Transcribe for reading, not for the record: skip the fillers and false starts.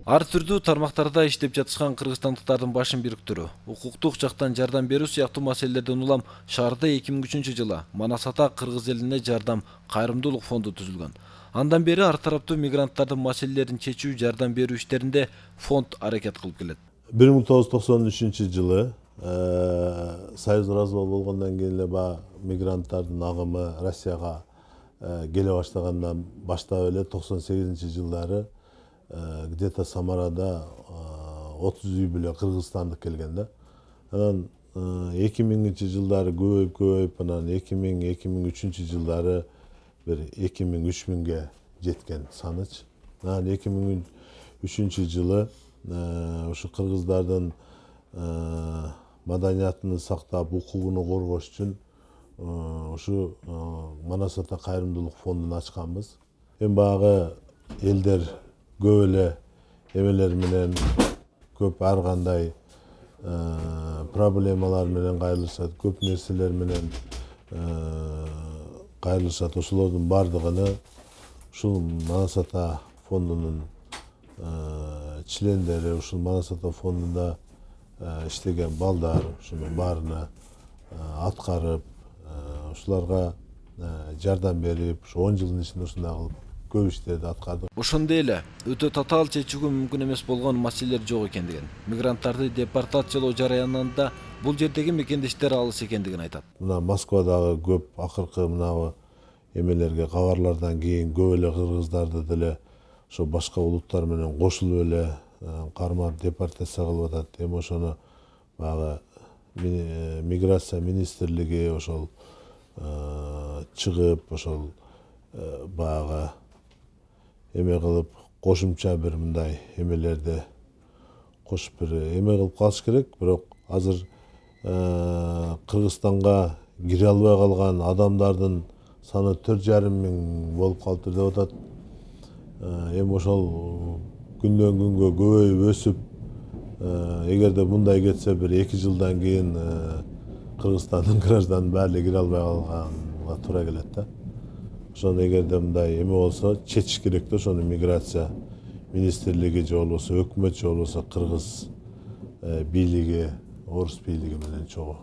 Ар түрдүү тармактарда иштеп жатышкан кыргызстандыктардын башын бириктирүү, укуктук жактан жардам берүү сыяктуу маселелерден улам шаарда 2003-жылы Манас ата кыргыз элине жардам кайрымдуулук фонду түзүлгөн. Андан бери ар тараптуу мигранттардын маселелерин чечүү, жардам берүү иштеринде фонд аракет кылып келет. 1993-жылы Союз развал болгондон кийин эле баягы мигранттардын агымы Россияга келе баштагандан баштап эле 98-жылдары где-то Самарада 30 үй бүлө кыргызстандык келген да. Анан 2000-жылдары көбөйүп, анан 2000-2003-жылдары бир 2000-3000ге жеткен саныч. Анан 2003-жылы ушу кыргыздардын маданиятын сактап, укугун коргош үчүн ушу Манас ата кайрымдуулук фондун ачканбыз. Эми баягы элдер көп эле эмелер менен, көп ар кандай проблемалар менен кайрылышат, көп нерселер менен кайрылышат. Ошолордун бардыгыны ушул Манас ата фондунун члендери, ушул Манас ата фондунда иштеген балдар ушунун баарына аткарып, ушуларга жардам берип, ушу 10 жылдын ичинде ушундай кылып көп иштерди аткардык. Ошондой эле өтө татаал чечүүгө мүмкүн эмес болгон маселелер жок экендигин, мигранттарды депортациялоо жараянында бул жердеги мекендештер алыс экендигин айтат. Мына Москвадагы көп акыркы мынабы эмелерге, кабарлардан кийин көп эле кыргыздарды деле ошо башка улуттар менен кошулуп эле кармап депортация кылып атат. Эми ошону баягы миграция министрлиги ошол чыгып, ошол баягы эме кылып, кошумча бир мындай эмелерди кошуп бир эме кылып калыш керек. Бирок азыр Кыргызстанга кире албай калган адамдардын саны 4,5 миң болуп калыптыр деп атат. Эми ошол күндөн күнгө көбөйүп өсүп, эгерде мындай кетсе бир 2 жылдан кийин Кыргызстандын гражданын баары кире албай калганга туура келет да. Ошону эгерде мындай эме болсо чечиш керек да, ошону миграция министрлиги же болбосо өкмөт же болбосо кыргыз бийлиги, орус бийлиги менен чогуу.